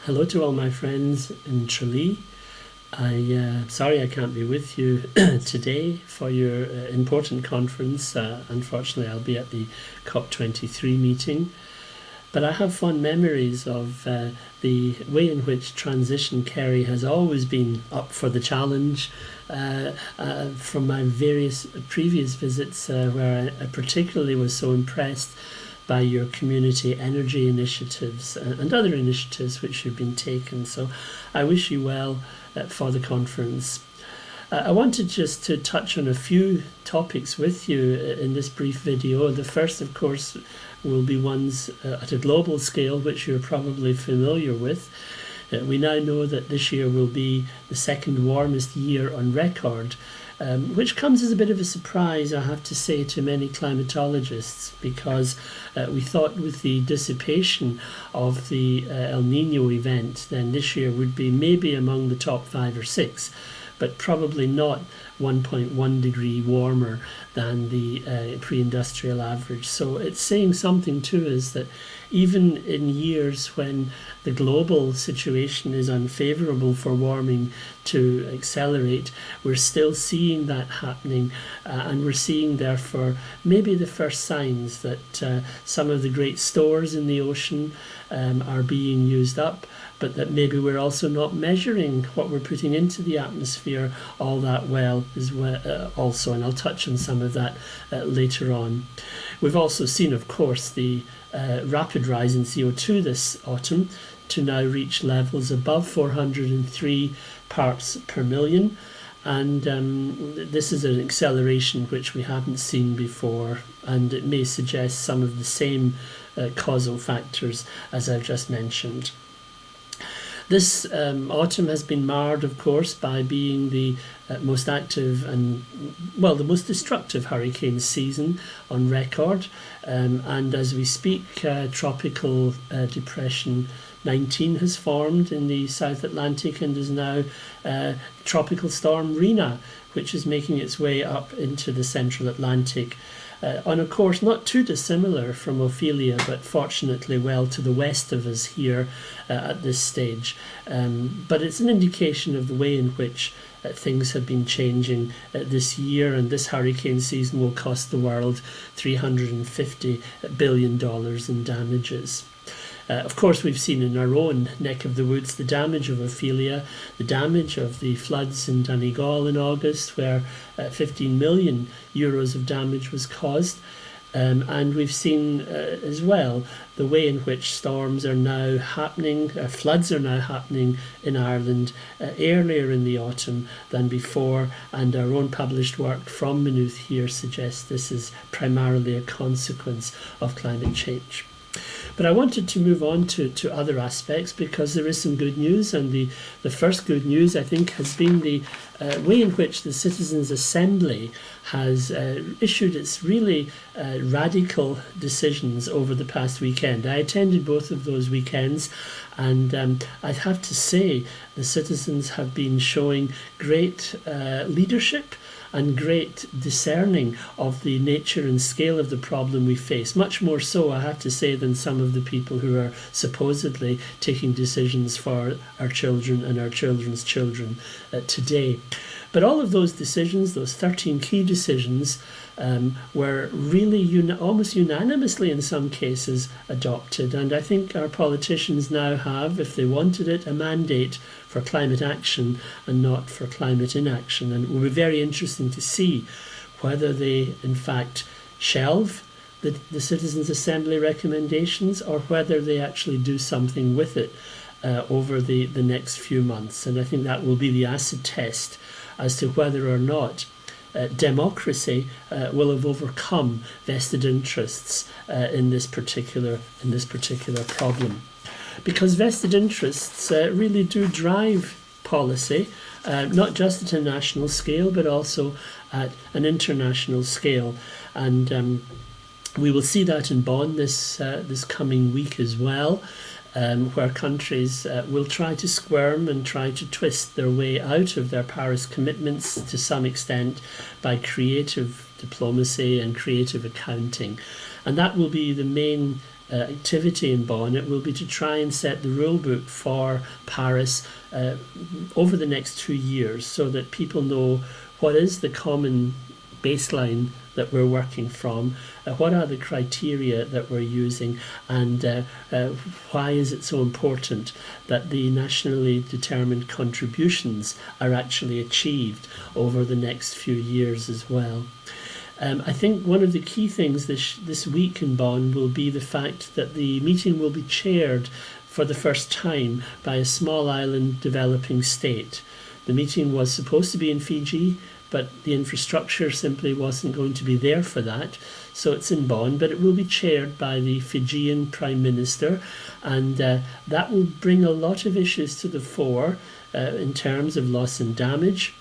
Hello to all my friends in Tralee. Sorry I can't be with you today for your important conference. Unfortunately, I'll be at the COP23 meeting. But I have fond memories of the way in which Transition Kerry has always been up for the challenge from my various previous visits where I particularly was so impressed by your community energy initiatives and other initiatives which have been taken. So I wish you well for the conference. I wanted just to touch on a few topics with you in this brief video. The first, of course, will be ones at a global scale, which you're probably familiar with. We now know that this year will be the second warmest year on record, which comes as a bit of a surprise, I have to say, to many climatologists, because we thought with the dissipation of the El Nino event, then this year would be maybe among the top 5 or 6, but probably not 1.1 degree warmer than the pre-industrial average. So it's saying something to us that even in years when the global situation is unfavourable for warming to accelerate, we're still seeing that happening, and we're seeing therefore maybe the first signs that some of the great stores in the ocean are being used up, but that maybe we're also not measuring what we're putting into the atmosphere all that well as well also, and I'll touch on some of that later on. We've also seen, of course, the rapid rise in CO2 this autumn to now reach levels above 403 parts per million, and this is an acceleration which we haven't seen before, and it may suggest some of the same causal factors as I've just mentioned. This autumn has been marred, of course, by being the most active and, well, the most destructive hurricane season on record. And as we speak, tropical depression 19 has formed in the South Atlantic and is now tropical storm Rina, which is making its way up into the Central Atlantic. On a course not too dissimilar from Ophelia, but fortunately well to the west of us here at this stage. But it's an indication of the way in which things have been changing this year, and this hurricane season will cost the world $350 billion in damages. Of course, we've seen in our own neck of the woods the damage of Ophelia, the damage of the floods in Donegal in August, where 15 million euros of damage was caused. And we've seen as well the way in which storms are now happening, floods are now happening in Ireland earlier in the autumn than before, and our own published work from Maynooth here suggests this is primarily a consequence of climate change. But I wanted to move on to other aspects because there is some good news, and the first good news, I think, has been the way in which the Citizens' Assembly has issued its really radical decisions over the past weekend. I attended both of those weekends, and I have to say the citizens have been showing great leadership and great discerning of the nature and scale of the problem we face. Much more so, I have to say, than some of the people who are supposedly taking decisions for our children and our children's children today. But all of those decisions, those 13 key decisions, were really almost unanimously in some cases adopted. And I think our politicians now have, if they wanted it, a mandate for climate action and not for climate inaction. And it will be very interesting to see whether they, in fact, shelve the Citizens' Assembly recommendations or whether they actually do something with it over the next few months. And I think that will be the acid test as to whether or not democracy will have overcome vested interests in this particular problem, because vested interests really do drive policy, not just at a national scale but also at an international scale, and we will see that in Bonn this coming week as well. Where countries will try to squirm and try to twist their way out of their Paris commitments to some extent by creative diplomacy and creative accounting. And that will be the main activity in Bonn, it will be to try and set the rule book for Paris over the next 2 years, so that people know what is the common baseline that we're working from, what are the criteria that we're using, and why is it so important that the nationally determined contributions are actually achieved over the next few years as well. I think one of the key things this week in Bonn will be the fact that the meeting will be chaired for the first time by a small island developing state. The meeting was supposed to be in Fiji, but the infrastructure simply wasn't going to be there for that. So it's in Bonn, but it will be chaired by the Fijian Prime Minister, and that will bring a lot of issues to the fore in terms of loss and damage,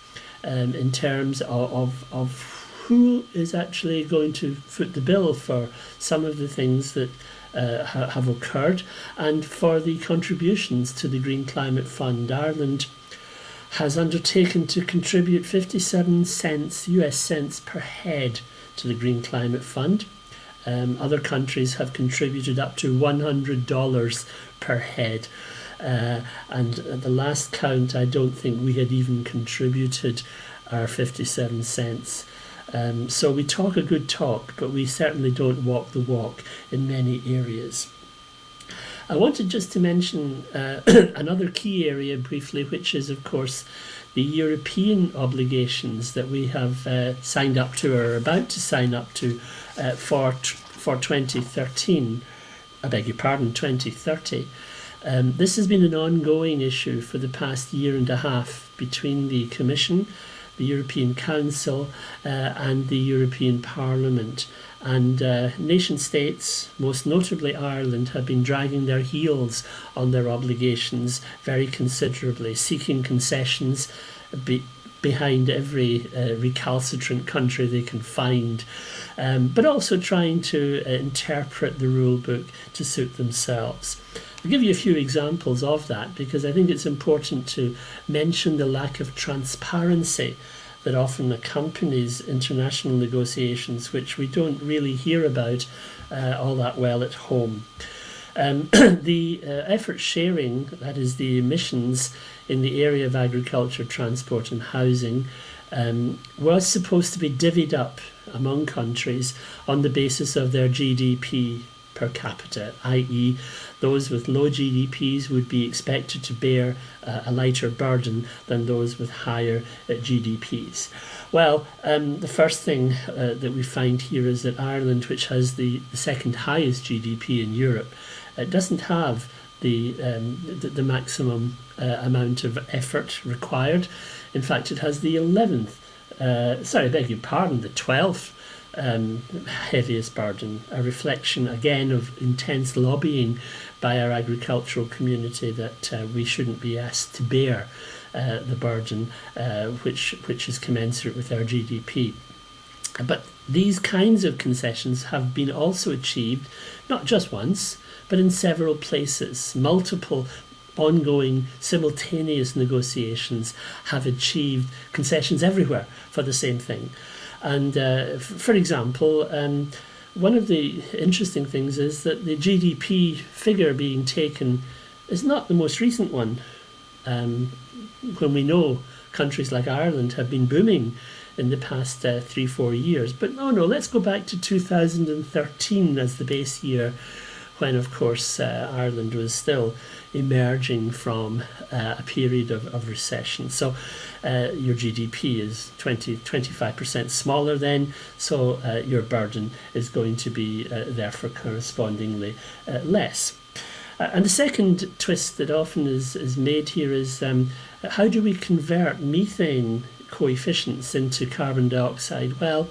in terms of who is actually going to foot the bill for some of the things that have occurred, and for the contributions to the Green Climate Fund. Ireland has undertaken to contribute 57 cents, US cents per head to the Green Climate Fund. Other countries have contributed up to $100 per head. And at the last count, I don't think we had even contributed our 57 cents. So we talk a good talk, but we certainly don't walk the walk in many areas. I wanted just to mention another key area briefly, which is, of course, the European obligations that we have signed up to, or are about to sign up to, for 2013. I beg your pardon, 2030. This has been an ongoing issue for the past year and a half between the Commission, the European Council, and the European Parliament. And nation states, most notably Ireland, have been dragging their heels on their obligations very considerably, seeking concessions behind every recalcitrant country they can find, but also trying to interpret the rule book to suit themselves. I'll give you a few examples of that, because I think it's important to mention the lack of transparency that often accompanies international negotiations, which we don't really hear about all that well at home. The effort sharing, that is the emissions in the area of agriculture, transport and housing, was supposed to be divvied up among countries on the basis of their GDP per capita, i.e. those with low GDPs would be expected to bear a lighter burden than those with higher GDPs. Well, the first thing that we find here is that Ireland, which has the second highest GDP in Europe, doesn't have the maximum amount of effort required. In fact, it has the 11th, I beg your pardon, the 12th heaviest burden, a reflection again of intense lobbying by our agricultural community that we shouldn't be asked to bear the burden which is commensurate with our GDP. But these kinds of concessions have been also achieved not just once, but in several places. Multiple ongoing simultaneous negotiations have achieved concessions everywhere for the same thing. And for example, one of the interesting things is that the GDP figure being taken is not the most recent one. When we know countries like Ireland have been booming in the past 3-4 years. But no, let's go back to 2013 as the base year, when, of course, Ireland was still emerging from a period of recession. So your GDP is 25% smaller then, so your burden is going to be therefore correspondingly less. And the second twist that often is made here is how do we convert methane coefficients into carbon dioxide? Well,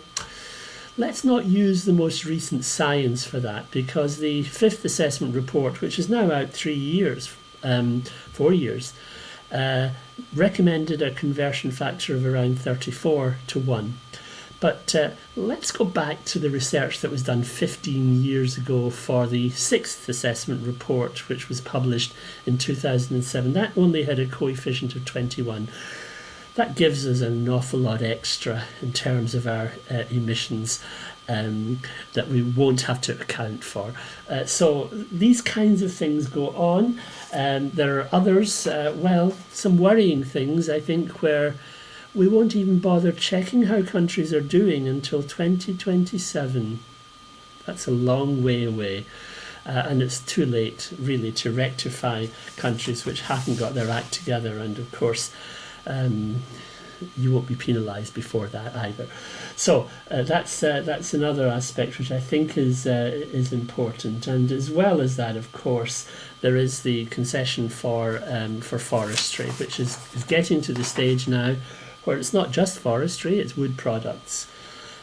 let's not use the most recent science for that, because the fifth assessment report, which is now out 4 years, recommended a conversion factor of around 34:1. But let's go back to the research that was done 15 years ago for the sixth assessment report, which was published in 2007. That only had a coefficient of 21. That gives us an awful lot extra in terms of our emissions. that we won't have to account for. So these kinds of things go on. There are others, some worrying things, I think, where we won't even bother checking how countries are doing until 2027. That's a long way away. And it's too late, really, to rectify countries which haven't got their act together. And of course, you won't be penalised before that either. So that's another aspect which I think is important. And as well as that, of course, there is the concession for forestry, which is getting to the stage now where it's not just forestry, it's wood products.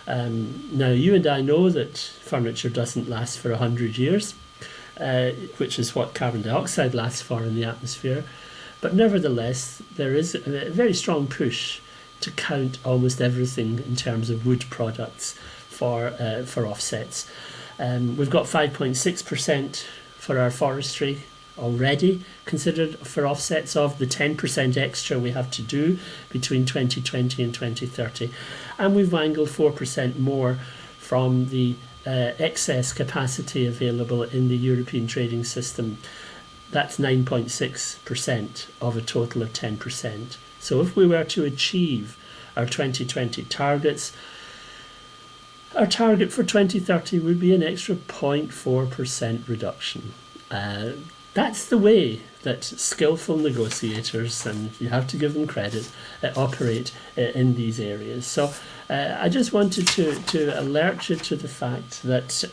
Now, you and I know that furniture doesn't last for 100 years, which is what carbon dioxide lasts for in the atmosphere. But nevertheless, there is a very strong push to count almost everything in terms of wood products for offsets. We've got 5.6% for our forestry already considered for offsets of the 10% extra we have to do between 2020 and 2030. And we've wangled 4% more from the excess capacity available in the European trading system. That's 9.6% of a total of 10%. So if we were to achieve our 2020 targets, our target for 2030 would be an extra 0.4% reduction. That's the way that skillful negotiators, and you have to give them credit, operate in these areas. So I just wanted to alert you to the fact that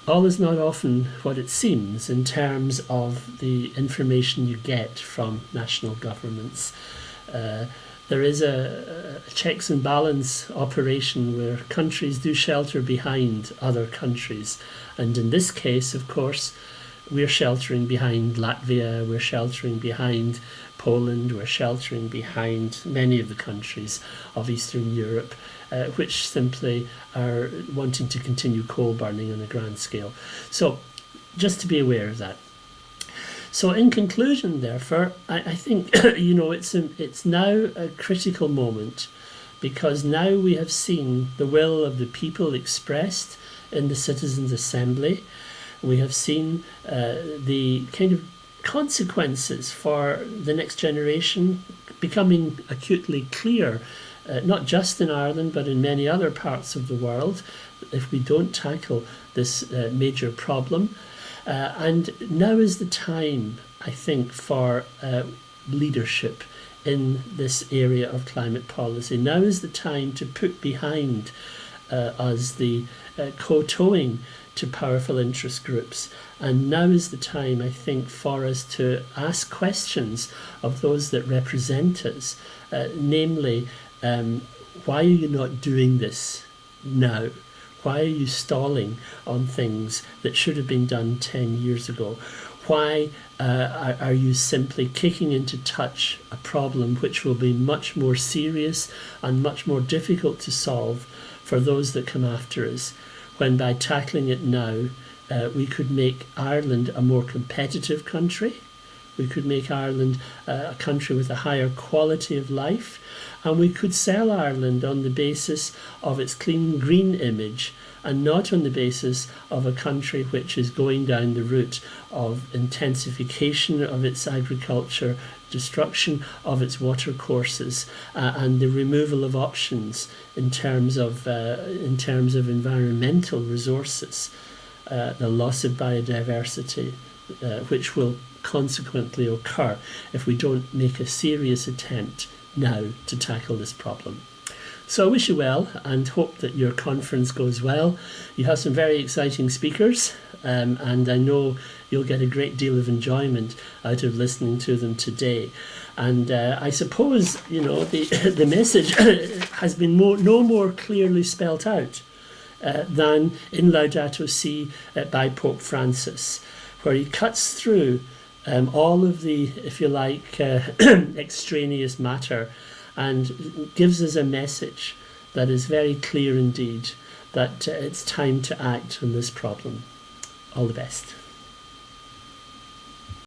all is not often what it seems in terms of the information you get from national governments. There is a checks and balance operation where countries do shelter behind other countries. And in this case, of course, we're sheltering behind Latvia, we're sheltering behind Poland, we're sheltering behind many of the countries of Eastern Europe, which simply are wanting to continue coal burning on a grand scale. So just to be aware of that. So in conclusion, therefore, I think it's now a critical moment, because now we have seen the will of the people expressed in the Citizens' Assembly. We have seen the kind of consequences for the next generation becoming acutely clear, not just in Ireland, but in many other parts of the world, if we don't tackle this major problem. And now is the time, I think, for leadership in this area of climate policy. Now is the time to put behind us the kowtowing to powerful interest groups. And now is the time, I think, for us to ask questions of those that represent us, namely, why are you not doing this now? Why are you stalling on things that should have been done 10 years ago? Why are you simply kicking into touch a problem which will be much more serious and much more difficult to solve for those that come after us, when by tackling it now, we could make Ireland a more competitive country, we could make Ireland a country with a higher quality of life, and we could sell Ireland on the basis of its clean green image, and not on the basis of a country which is going down the route of intensification of its agriculture, destruction of its water courses, and the removal of options in terms of environmental resources, the loss of biodiversity, which will consequently occur if we don't make a serious attempt now to tackle this problem. So I wish you well and hope that your conference goes well. You have some very exciting speakers, and I know you'll get a great deal of enjoyment out of listening to them today. And I suppose, the message has been no more clearly spelt out than in Laudato Si by Pope Francis, where he cuts through all of the, if you like, extraneous matter, and gives us a message that is very clear indeed, that it's time to act on this problem. All the best.